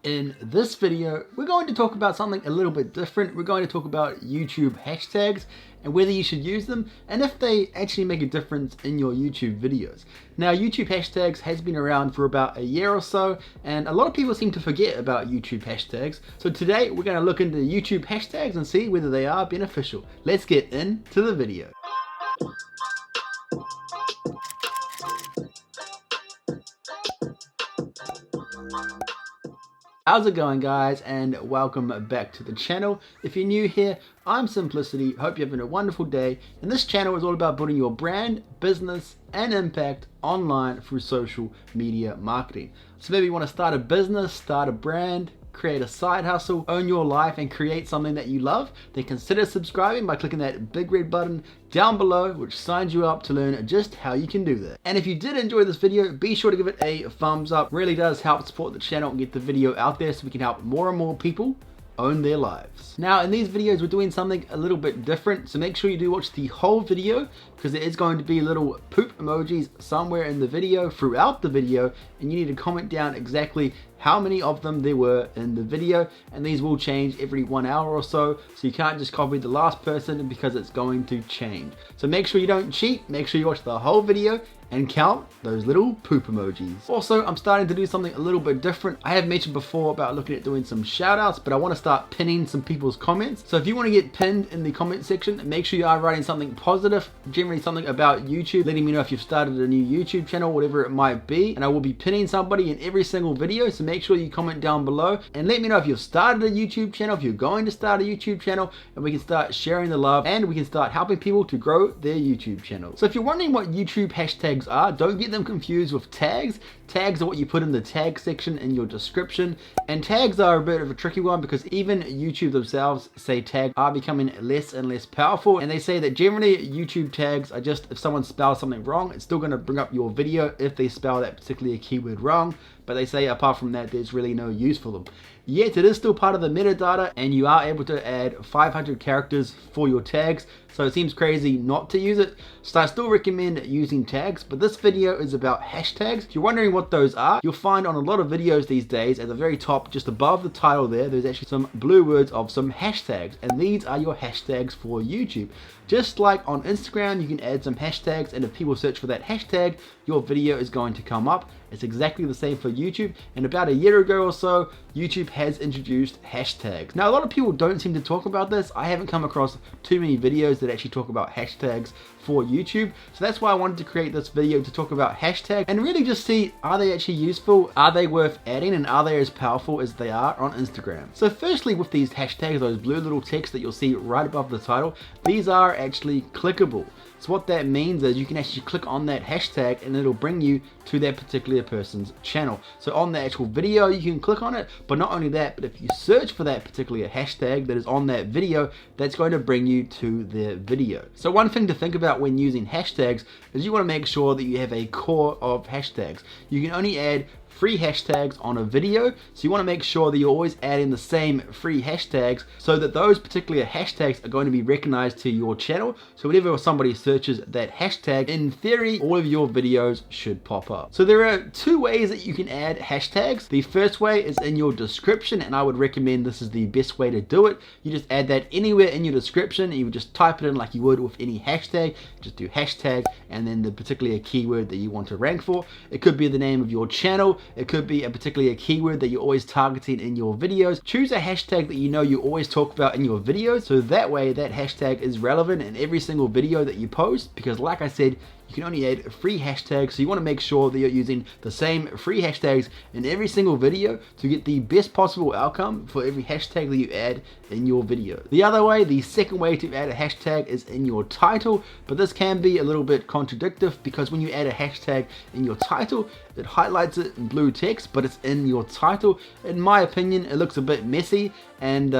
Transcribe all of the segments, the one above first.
In this video, we're going to talk about something a little bit different. We're going to talk about YouTube hashtags and whether you should use them and if they actually make a difference in your YouTube videos. Now, YouTube hashtags has been around for about a year or so, and a lot of people seem to forget about YouTube hashtags. So today we're going to look into YouTube hashtags and see whether they are beneficial. Let's get into the video. How's it going, guys, and welcome back to the channel. If you're new here, I'm Simplicity. Hope you're having a wonderful day, and this channel is all about building your brand, business and impact online through social media marketing. So maybe you want to start a business, start a brand, create a side hustle, own your life and create something that you love, then consider subscribing by clicking that big red button down below, which signs you up to learn just how you can do that. And if you did enjoy this video, be sure to give it a thumbs up. It really does help support the channel and get the video out there so we can help more and more people own their lives. Now, in these videos, we're doing something a little bit different, so make sure you do watch the whole video because there is going to be little poop emojis somewhere in the video, throughout the video, and you need to comment down exactly how many of them there were in the video, and these will change every 1 hour or so you can't just copy the last person because it's going to change. So make sure you don't cheat, make sure you watch the whole video and count those little poop emojis. Also, I'm starting to do something a little bit different. I have mentioned before about looking at doing some shout outs, but I want to start pinning some people's comments. So if you want to get pinned in the comment section, make sure you are writing something positive, generally something about YouTube, letting me know if you've started a new YouTube channel, whatever it might be, and I will be pinning somebody in every single video. So make sure you comment down below and let me know if you've started a YouTube channel, if you're going to start a YouTube channel, and we can start sharing the love and we can start helping people to grow their YouTube channel. So if you're wondering what YouTube hashtags are, don't get them confused with tags. Tags are what you put in the tag section in your description, and tags are a bit of a tricky one because even YouTube themselves say tags are becoming less and less powerful, and they say that generally YouTube tags are just if someone spells something wrong, it's still going to bring up your video if they spell that particular keyword wrong, but they say apart from that there's really no use for them. Yet it is still part of the metadata, and you are able to add 500 characters for your tags, so it seems crazy not to use it. So I still recommend using tags, but this video is about hashtags. If you're wondering what those are, you'll find on a lot of videos these days at the very top, just above the title there's actually some blue words of some hashtags, and these are your hashtags for YouTube. Just like on Instagram, you can add some hashtags, and if people search for that hashtag, your video is going to come up. It's exactly the same for YouTube, and about a year ago or so, YouTube has introduced hashtags. Now, a lot of people don't seem to talk about this. I haven't come across too many videos that actually talk about hashtags for YouTube, so that's why I wanted to create this video to talk about hashtags and really just see, are they actually useful, are they worth adding, and are they as powerful as they are on Instagram? So firstly, with these hashtags, those blue little ticks that you'll see right above the title, these are actually clickable. So what that means is you can actually click on that hashtag and it'll bring you to that particular person's channel. So on the actual video, you can click on it, but not only that, but if you search for that particular hashtag that is on that video, that's going to bring you to their video. So one thing to think about when using hashtags is you want to make sure that you have a core of hashtags. You can only add free hashtags on a video, so you want to make sure that you're always adding the same free hashtags so that those particular hashtags are going to be recognized to your channel. So whenever somebody searches that hashtag, in theory, all of your videos should pop up. So there are two ways that you can add hashtags. The first way is in your description, and I would recommend this is the best way to do it. You just add that anywhere in your description, and you would just type it in like you would with any hashtag. Just do hashtag and then the particular keyword that you want to rank for. It could be the name of your channel, it could be a particular keyword that you're always targeting in your videos. Choose a hashtag that you know you always talk about in your videos, so that way that hashtag is relevant in every single video that you post, because like I said, you can only add free hashtags, so you want to make sure that you're using the same free hashtags in every single video to get the best possible outcome for every hashtag that you add in your video. The other way, the second way to add a hashtag is in your title, but this can be a little bit contradictory because when you add a hashtag in your title, it highlights it in blue text, but it's in your title. In my opinion, it looks a bit messy, and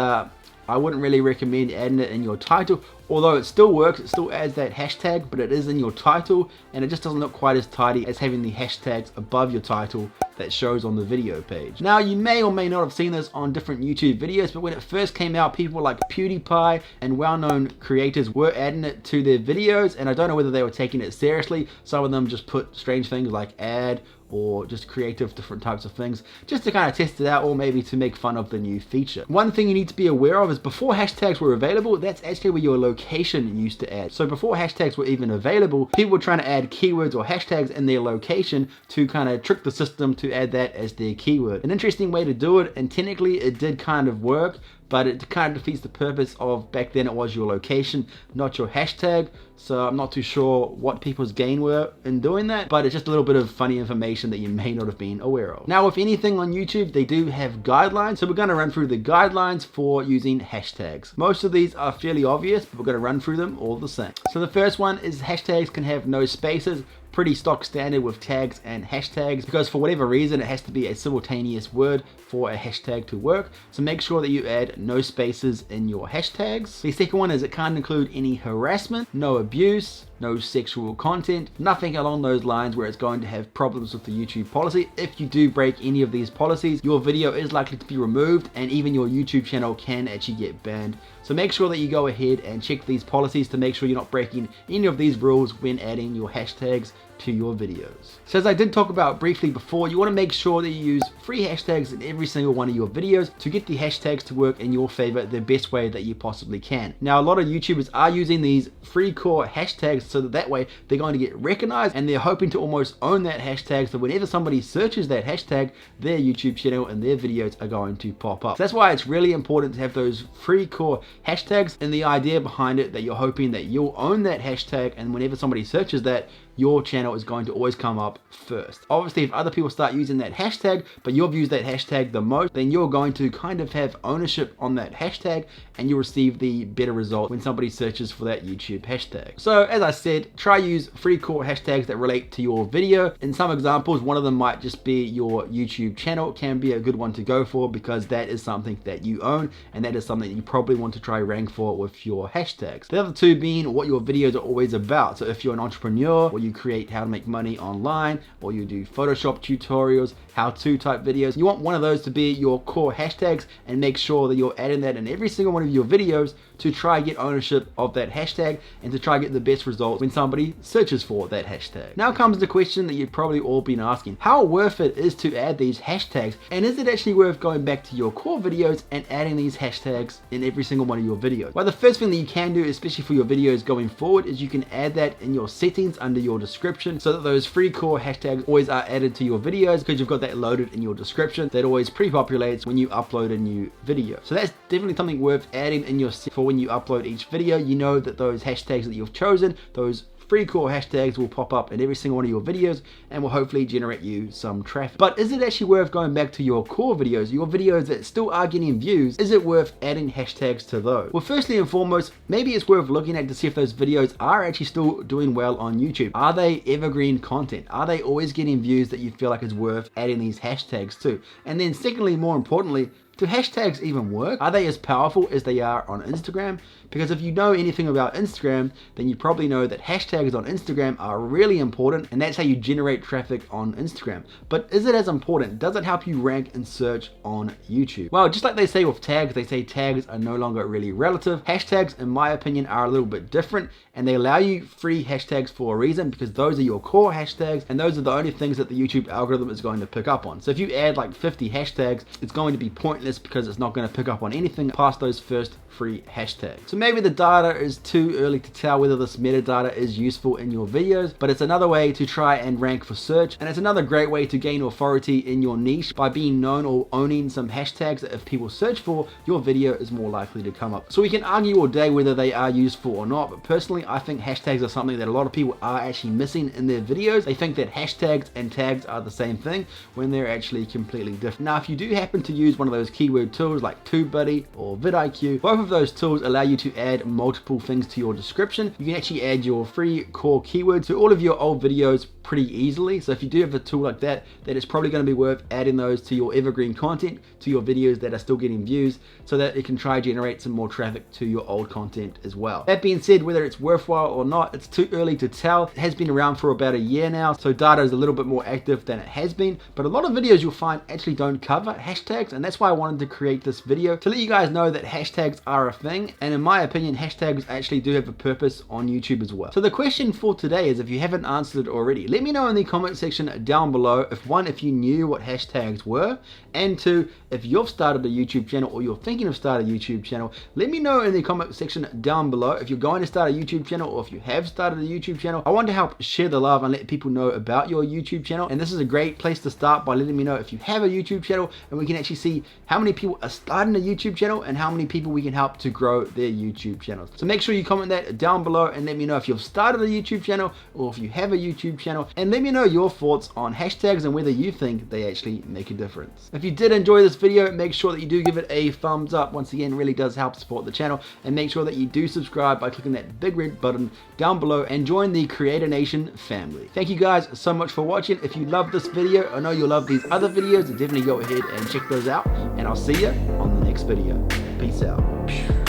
I wouldn't really recommend adding it in your title, although it still works, it still adds that hashtag, but it is in your title and it just doesn't look quite as tidy as having the hashtags above your title that shows on the video page. Now, you may or may not have seen this on different YouTube videos, but when it first came out, people like PewDiePie and well-known creators were adding it to their videos, and I don't know whether they were taking it seriously. Some of them just put strange things like ad or just creative different types of things, just to kind of test it out, or maybe to make fun of the new feature. One thing you need to be aware of is before hashtags were available, that's actually where your location used to add. So before hashtags were even available, people were trying to add keywords or hashtags in their location to kind of trick the system to add that as their keyword. An interesting way to do it, and technically it did kind of work, but it kind of defeats the purpose of, back then it was your location, not your hashtag. So I'm not too sure what people's gain were in doing that, but it's just a little bit of funny information that you may not have been aware of. Now, with anything on YouTube, they do have guidelines. So we're going to run through the guidelines for using hashtags. Most of these are fairly obvious, but we're going to run through them all the same. So the first one is hashtags can have no spaces. Pretty stock standard with tags and hashtags, because for whatever reason it has to be a simultaneous word for a hashtag to work. So make sure that you add no spaces in your hashtags. The second one is it can't include any harassment, no abuse, no sexual content, nothing along those lines where it's going to have problems with the YouTube policy. If you do break any of these policies, your video is likely to be removed, and even your YouTube channel can actually get banned. So make sure that you go ahead and check these policies to make sure you're not breaking any of these rules when adding your hashtags to your videos. So as I did talk about briefly before, you want to make sure that you use free hashtags in every single one of your videos to get the hashtags to work in your favor the best way that you possibly can. Now, a lot of YouTubers are using these free core hashtags so that way they're going to get recognized, and they're hoping to almost own that hashtag, so whenever somebody searches that hashtag, their YouTube channel and their videos are going to pop up. So that's why it's really important to have those free core hashtags, and the idea behind it that you're hoping that you'll own that hashtag, and whenever somebody searches that, your channel is going to always come up first. Obviously, if other people start using that hashtag, but you've used that hashtag the most, then you're going to kind of have ownership on that hashtag, and you'll receive the better result when somebody searches for that YouTube hashtag. So as I said, try use free core hashtags that relate to your video. In some examples, one of them might just be your YouTube channel. It can be a good one to go for, because that is something that you own, and that is something that you probably want to try rank for with your hashtags. The other two being what your videos are always about. So if you're an entrepreneur, or you create how to make money online, or you do Photoshop tutorials, how-to type videos, you want one of those to be your core hashtags, and make sure that you're adding that in every single one of your videos to try get ownership of that hashtag, and to try get the best results when somebody searches for that hashtag. Now comes the question that you've probably all been asking: how worth it is to add these hashtags, and is it actually worth going back to your core videos and adding these hashtags in every single one of your videos? Well, the first thing that you can do, especially for your videos going forward, is you can add that in your settings under your description, so that those free core hashtags always are added to your videos, because you've got that loaded in your description. That always pre-populates when you upload a new video. So that's definitely something worth adding in your for when you upload each video. You know that those hashtags that you've chosen, those free core hashtags, will pop up in every single one of your videos and will hopefully generate you some traffic. But is it actually worth going back to your core videos, your videos that still are getting views? Is it worth adding hashtags to those? Well, firstly and foremost, maybe it's worth looking at to see if those videos are actually still doing well on YouTube. Are they evergreen content? Are they always getting views that you feel like it's worth adding these hashtags to? And then secondly, more importantly, do hashtags even work? Are they as powerful as they are on Instagram? Because if you know anything about Instagram, then you probably know that hashtags on Instagram are really important, and that's how you generate traffic on Instagram. But is it as important? Does it help you rank and search on YouTube? Well, just like they say with tags, they say tags are no longer really relative. Hashtags, in my opinion, are a little bit different, and they allow you free hashtags for a reason, because those are your core hashtags, and those are the only things that the YouTube algorithm is going to pick up on. So if you add like 50 hashtags, it's going to be pointless, because it's not going to pick up on anything past those first free hashtags. So maybe the data is too early to tell whether this metadata is useful in your videos, but it's another way to try and rank for search, and it's another great way to gain authority in your niche by being known or owning some hashtags that if people search for, your video is more likely to come up. So we can argue all day whether they are useful or not, but personally I think hashtags are something that a lot of people are actually missing in their videos. They think that hashtags and tags are the same thing when they're actually completely different. Now, if you do happen to use one of those keyword tools like TubeBuddy or vidIQ, both of those tools allow you to add multiple things to your description. You can actually add your free core keywords to all of your old videos pretty easily. So if you do have a tool like that, then it's probably going to be worth adding those to your evergreen content, to your videos that are still getting views, so that it can try generate some more traffic to your old content as well. That being said, whether it's worthwhile or not, it's too early to tell. It has been around for about a year now, so data is a little bit more active than it has been, but a lot of videos you'll find actually don't cover hashtags, and that's why I wanted to create this video, to let you guys know that hashtags are a thing, and in my opinion, hashtags actually do have a purpose on YouTube as well. So the question for today is, if you haven't answered it already, let me know in the comment section down below if you knew what hashtags were, and two, if you've started a YouTube channel or you're thinking of starting a YouTube channel. Let me know in the comment section down below if you're going to start a YouTube channel or if you have started a YouTube channel. I want to help share the love and let people know about your YouTube channel, and this is a great place to start by letting me know if you have a YouTube channel, and we can actually see how many people are starting a YouTube channel and how many people we can help to grow their YouTube channels. So make sure you comment that down below and let me know if you've started a YouTube channel or if you have a YouTube channel, and let me know your thoughts on hashtags and whether you think they actually make a difference. If you did enjoy this video, make sure that you do give it a thumbs up. Once again, really does help support the channel, and make sure that you do subscribe by clicking that big red button down below and join the Creator Nation family. Thank you guys so much for watching. If you love this video, I know you'll love these other videos, definitely go ahead and check those out, and I'll see you on the next video. Peace out.